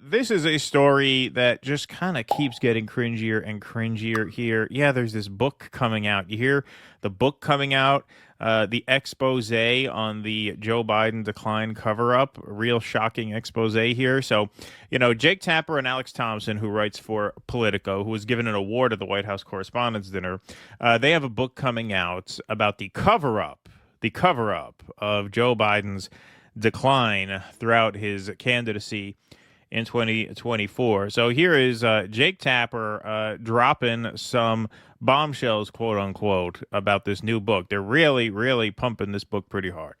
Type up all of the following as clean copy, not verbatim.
this is a story that just kind of keeps getting cringier and cringier here. Yeah, there's this book coming out. You hear the book coming out, the expose on the Joe Biden decline cover up, a real shocking expose here. So, Jake Tapper and Alex Thompson, who writes for Politico, who was given an award at the White House Correspondents' Dinner, they have a book coming out about the cover up of Joe Biden's decline throughout his candidacy in 2024. So here is Jake Tapper dropping some bombshells, quote unquote, about this new book. They're really, really pumping this book pretty hard.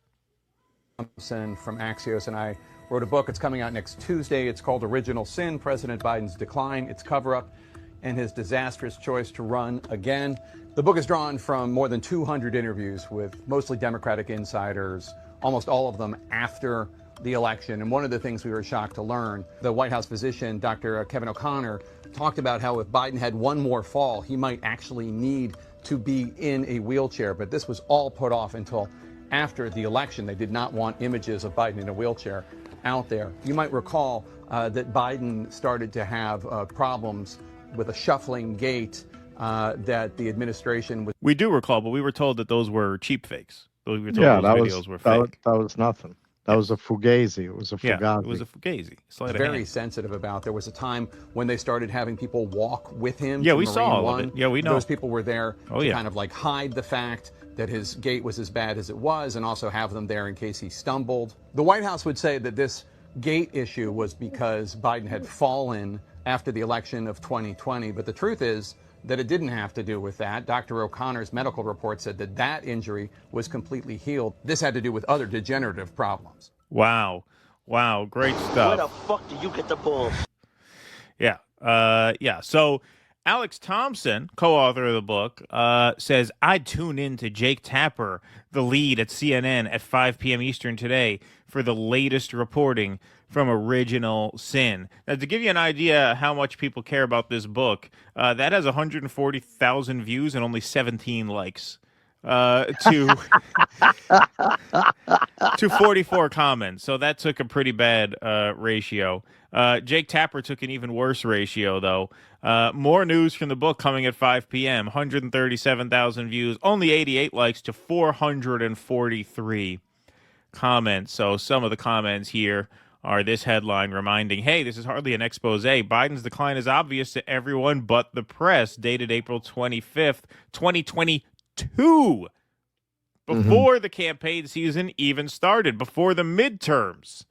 Thompson from Axios and I wrote a book. It's coming out next Tuesday. It's called Original Sin, President Biden's Decline, Its Cover-Up, and His Disastrous Choice to Run Again. The book is drawn from more than 200 interviews with mostly Democratic insiders, almost all of them after the election. And one of the things we were shocked to learn, the White House physician, Dr. Kevin O'Connor, talked about how if Biden had one more fall, he might actually need to be in a wheelchair. But this was all put off until after the election. They did not want images of Biden in a wheelchair out there. You might recall that Biden started to have problems with a shuffling gait that the administration was. We do recall, but we were told that those were cheap fakes. We were told Yeah, those videos were fake. that was nothing. That was a fugazi. It was a fugazi. Yeah, it was a fugazi. Very sensitive about. There was a time when they started having people walk with him. Yeah, to we Marine saw all One. of it. Yeah, we know. Those people were there to yeah. kind of like hide the fact that his gait was as bad as it was, and also have them there in case he stumbled. The White House would say that this gait issue was because Biden had fallen after the election of 2020, but the truth is that it didn't have to do with that. Dr. O'Connor's medical report said that that injury was completely healed. This had to do with other degenerative problems. Wow. Great stuff. Where the fuck do you get the balls? Yeah. So Alex Thompson, co-author of the book, says, I'd tune in to Jake Tapper, the lead at CNN at 5 p.m. Eastern today for the latest reporting from Original Sin. Now, to give you an idea how much people care about this book, that has 140,000 views and only 17 likes. To 44 comments. So that took a pretty bad ratio. Jake Tapper took an even worse ratio, though. More news from the book coming at 5 p.m. 137,000 views, only 88 likes to 443 comments. So some of the comments here are this headline reminding, hey, this is hardly an expose. Biden's decline is obvious to everyone but the press, dated April 25th, 2022. Before the campaign season even started, before the midterms.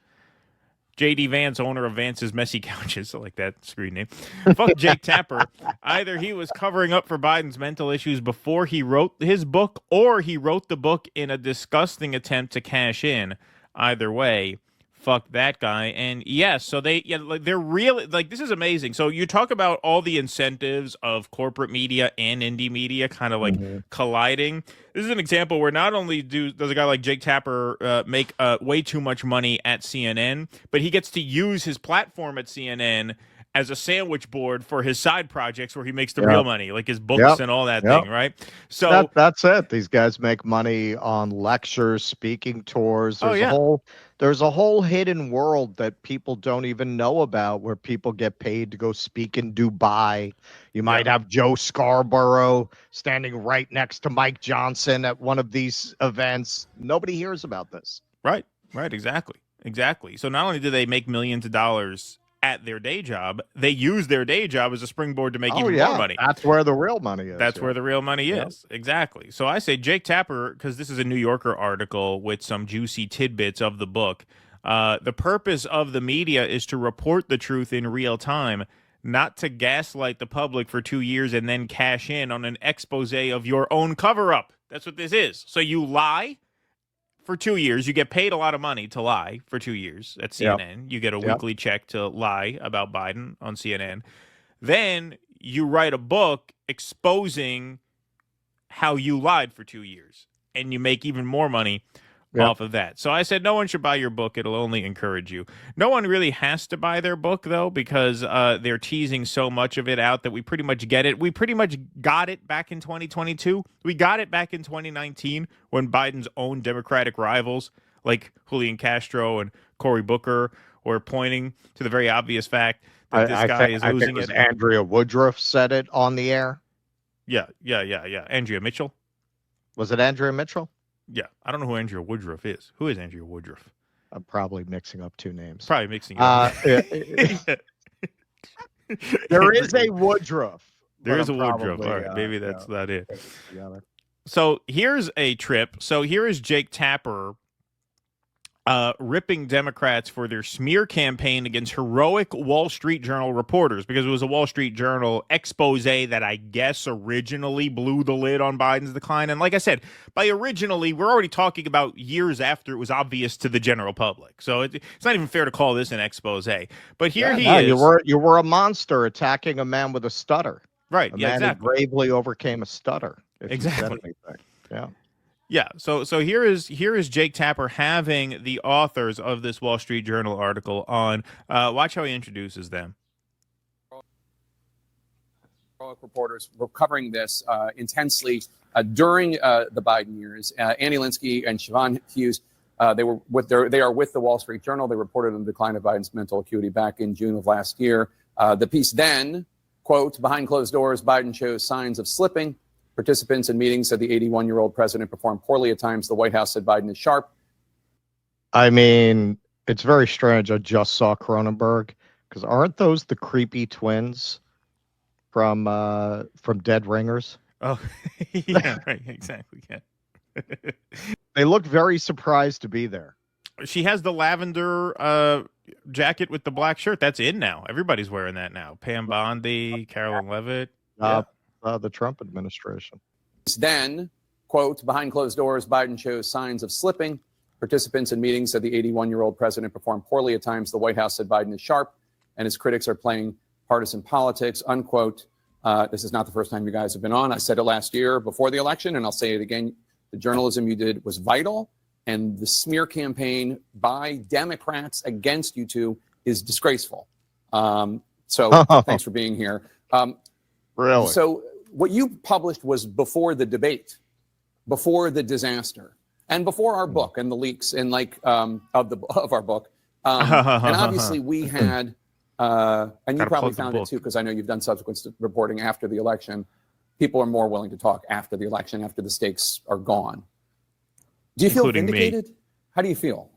J.D. Vance, owner of Vance's Messy Couches, I like that screen name. Fuck Jake Tapper. Either he was covering up for Biden's mental issues before he wrote his book, or he wrote the book in a disgusting attempt to cash in. Either way, fuck that guy. And yes, so they're really, like, this is amazing. So you talk about all the incentives of corporate media and indie media kind of like colliding. This is an example where not only does a guy like Jake Tapper make way too much money at CNN, but he gets to use his platform at CNN as a sandwich board for his side projects where he makes the real money, like his books and all that thing, right? So that's it. These guys make money on lectures, speaking tours. There's a whole hidden world that people don't even know about, where people get paid to go speak in Dubai. You might have Joe Scarborough standing right next to Mike Johnson at one of these events. Nobody hears about this. Right, exactly. So not only do they make millions of dollars at their day job, they use their day job as a springboard to make even more money. That's where the real money is. That's where the real money is. Exactly. So I say Jake Tapper, because this is a New Yorker article with some juicy tidbits of the book. The purpose of the media is to report the truth in real time, not to gaslight the public for 2 years and then cash in on an expose of your own cover-up. That's what this is. So you lie for 2 years. You get paid a lot of money to lie for 2 years at CNN. You get a weekly check to lie about Biden on CNN. Then you write a book exposing how you lied for 2 years, and you make even more money off of that. So I said, no one should buy your book. It'll only encourage you. No one really has to buy their book, though, because they're teasing so much of it out that we pretty much get it. We pretty much got it back in 2022. We got it back in 2019 when Biden's own Democratic rivals like Julian Castro and Cory Booker or pointing to the very obvious fact that this guy is losing I think it was it. Andrea Woodruff said it on the air. Yeah. Andrea Mitchell. Was it Andrea Mitchell? Yeah. I don't know who Andrea Woodruff is. Who is Andrea Woodruff? I'm probably mixing up two names. Probably mixing up. There is a Woodruff. There is a Woodruff. All right. Maybe that's not it. So here's a trip. So here is Jake Tapper ripping Democrats for their smear campaign against heroic Wall Street Journal reporters, because it was a Wall Street Journal expose that I guess originally blew the lid on Biden's decline. And like I said, by originally, we're already talking about years after it was obvious to the general public. So it's not even fair to call this an expose. But here he is. You were a monster attacking a man with a stutter. Right. A man who bravely overcame a stutter. Exactly. Yeah. Yeah, so here is Jake Tapper having the authors of this Wall Street Journal article on. Watch how he introduces them. Reporters were covering this intensely during the Biden years. Andy Linsky and Siobhan Hughes, they are with the Wall Street Journal. They reported on the decline of Biden's mental acuity back in June of last year. The piece then, quote, behind closed doors, Biden shows signs of slipping. Participants in meetings said the 81-year-old president performed poorly at times. The White House said Biden is sharp. I mean, it's very strange. I just saw Cronenberg, because aren't those the creepy twins from Dead Ringers? Oh, yeah, right, exactly. Yeah. They look very surprised to be there. She has the lavender jacket with the black shirt. That's in now. Everybody's wearing that now. Pam Bondi, Carolyn Levitt. The Trump administration. Then, quote, behind closed doors, Biden shows signs of slipping. Participants in meetings said the 81-year-old president performed poorly at times. The White House said Biden is sharp and his critics are playing partisan politics, unquote. This is not the first time you guys have been on. I said it last year before the election, and I'll say it again. The journalism you did was vital, and the smear campaign by Democrats against you two is disgraceful. Thanks for being here. Really? So what you published was before the debate, before the disaster, and before our book and the leaks and of our book. And obviously we had, and you probably found it too, because I know you've done subsequent reporting after the election. People are more willing to talk after the election, after the stakes are gone. Do you feel vindicated? How do you feel?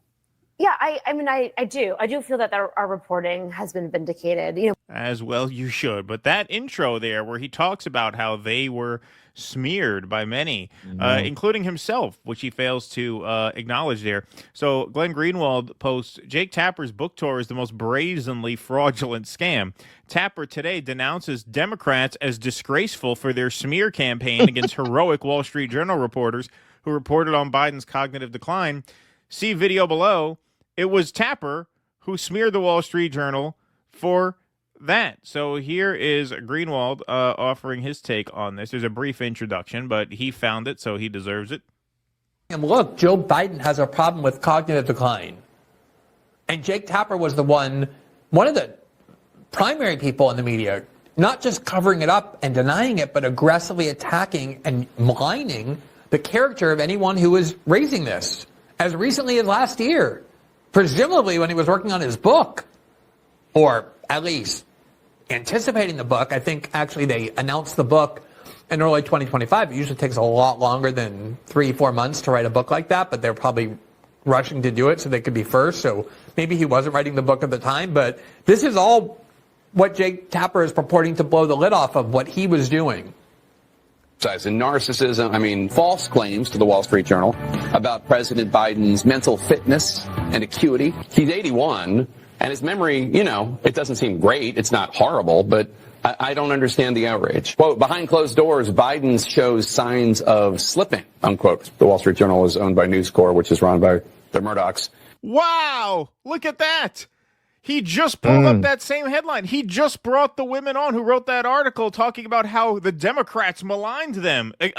Yeah, I do. I do feel that our reporting has been vindicated. As well you should. But that intro there where he talks about how they were smeared by many, including himself, which he fails to acknowledge there. So Glenn Greenwald posts, Jake Tapper's book tour is the most brazenly fraudulent scam. Tapper today denounces Democrats as disgraceful for their smear campaign against heroic Wall Street Journal reporters who reported on Biden's cognitive decline. See video below. It was Tapper who smeared the Wall Street Journal for that. So here is Greenwald offering his take on this. There's a brief introduction, but he found it, so he deserves it. And look, Joe Biden has a problem with cognitive decline. And Jake Tapper was one of the primary people in the media, not just covering it up and denying it, but aggressively attacking and maligning the character of anyone who was raising this. As recently as last year, presumably when he was working on his book, or at least anticipating the book. I think actually they announced the book in early 2025. It usually takes a lot longer than 3-4 months to write a book like that, but they're probably rushing to do it so they could be first. So maybe he wasn't writing the book at the time, but this is all what Jake Tapper is purporting to blow the lid off of what he was doing. And narcissism, false claims to the Wall Street Journal about President Biden's mental fitness and acuity. He's 81, and his memory, it doesn't seem great. It's not horrible, but I don't understand the outrage. Quote, behind closed doors, Biden shows signs of slipping, unquote. The Wall Street Journal is owned by News Corp, which is run by the Murdochs. Wow, look at that. He just pulled up that same headline. He just brought the women on who wrote that article talking about how the Democrats maligned them. Let's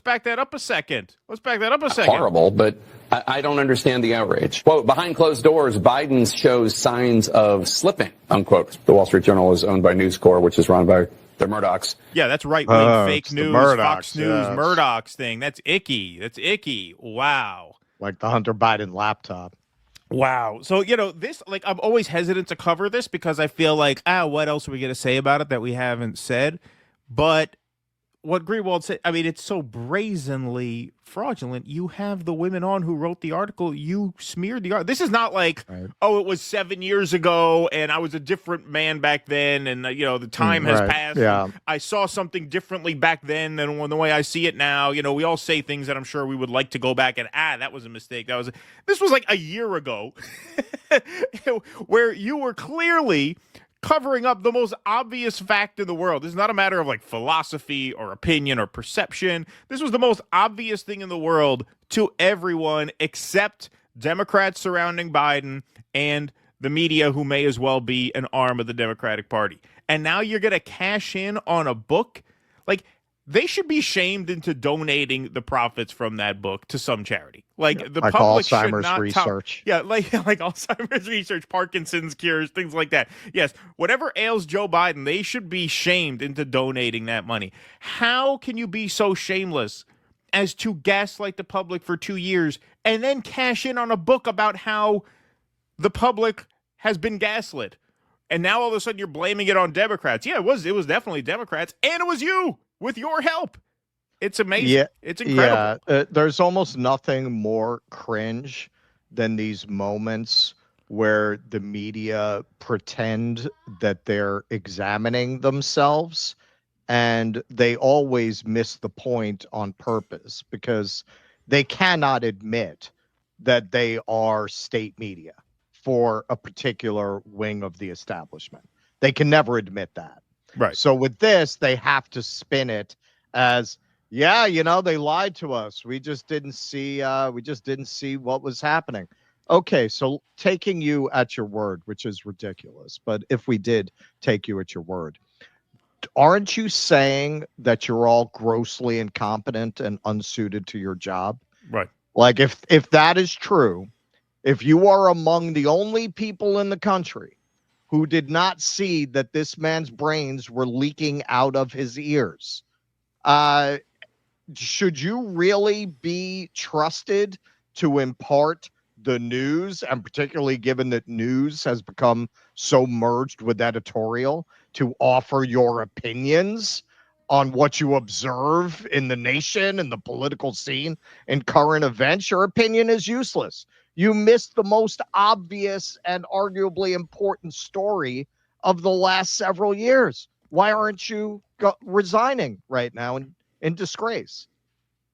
back that up a second. Horrible, but I don't understand the outrage. Quote, behind closed doors, Biden shows signs of slipping, unquote. The Wall Street Journal is owned by News Corp, which is run by the Murdochs. Yeah, that's right-wing fake news, Fox News, Murdochs thing. That's icky. Wow. Like the Hunter Biden laptop. Wow. So, this, like, I'm always hesitant to cover this because I feel like, what else are we going to say about it that we haven't said? But what Greenwald said, I mean, it's so brazenly fraudulent. You have the women on who wrote the article. You smeared the article. This is not like, Right. oh, it was 7 years ago and I was a different man back then. And, the time has Right. passed. Yeah. And I saw something differently back then than the way I see it now. We all say things that I'm sure we would like to go back and, that was a mistake. This was like a year ago where you were clearly covering up the most obvious fact in the world. This is not a matter of like philosophy or opinion or perception. This was the most obvious thing in the world to everyone except Democrats surrounding Biden and the media, who may as well be an arm of the Democratic Party. And now you're going to cash in on a book? Like, they should be shamed into donating the profits from that book to some charity. Like, the like public should Alzheimer's not research. like Alzheimer's research, Parkinson's cures, things like that. Yes, whatever ails Joe Biden, they should be shamed into donating that money. How can you be so shameless as to gaslight the public for 2 years and then cash in on a book about how the public has been gaslit? And now all of a sudden you're blaming it on Democrats. Yeah, it was definitely Democrats, and it was you with your help. It's amazing. Yeah, It's incredible. Yeah. There's almost nothing more cringe than these moments where the media pretend that they're examining themselves, and they always miss the point on purpose because they cannot admit that they are state media for a particular wing of the establishment. They can never admit that. Right. So with this, they have to spin it as, yeah, they lied to us. We just didn't see what was happening. Okay, so taking you at your word, which is ridiculous, but if we did take you at your word, aren't you saying that you're all grossly incompetent and unsuited to your job? Right. Like, if that is true, if you are among the only people in the country who did not see that this man's brains were leaking out of his ears, should you really be trusted to impart the news, and particularly given that news has become so merged with editorial, to offer your opinions on what you observe in the nation and the political scene and current events? Your opinion is useless. You missed the most obvious and arguably important story of the last several years. Why aren't you resigning right now in disgrace?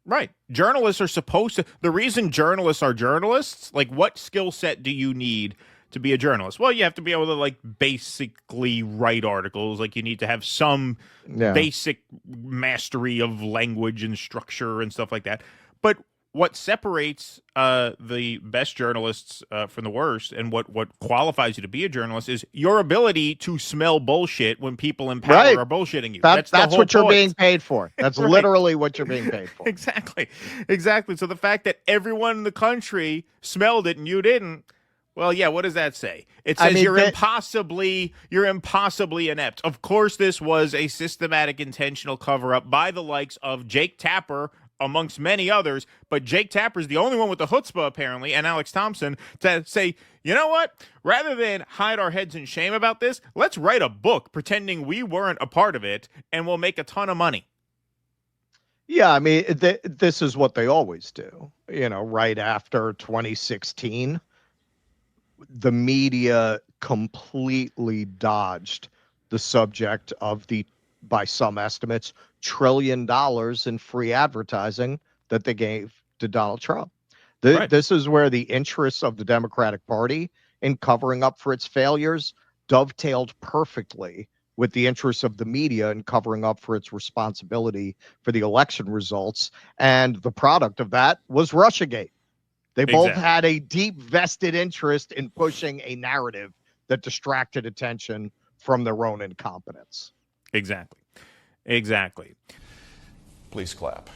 Right. Journalists are supposed to. The reason journalists are journalists, like, what skill set do you need to be a journalist? Well, you have to be able to, like, basically write articles. Like, you need to have some basic mastery of language and structure and stuff like that. But what separates the best journalists from the worst, and what qualifies you to be a journalist, is your ability to smell bullshit when people in power are bullshitting you. That's what you're point. being paid for. That's Right. literally what you're being paid for. Exactly. So the fact that everyone in the country smelled it and you didn't, well, yeah, what does that say? It says you're impossibly inept. Of course, this was a systematic, intentional cover-up by the likes of Jake Tapper, amongst many others, but Jake Tapper's the only one with the chutzpah, apparently, and Alex Thompson, to say, you know what? Rather than hide our heads in shame about this, let's write a book pretending we weren't a part of it, and we'll make a ton of money. Yeah, I mean, this is what they always do. Right after 2016, the media completely dodged the subject of the, by some estimates, $1 trillion in free advertising that they gave to Donald Trump. Right. This is where the interests of the Democratic Party in covering up for its failures dovetailed perfectly with the interests of the media in covering up for its responsibility for the election results. And the product of that was Russiagate. They both had a deep vested interest in pushing a narrative that distracted attention from their own incompetence. Exactly. Please clap.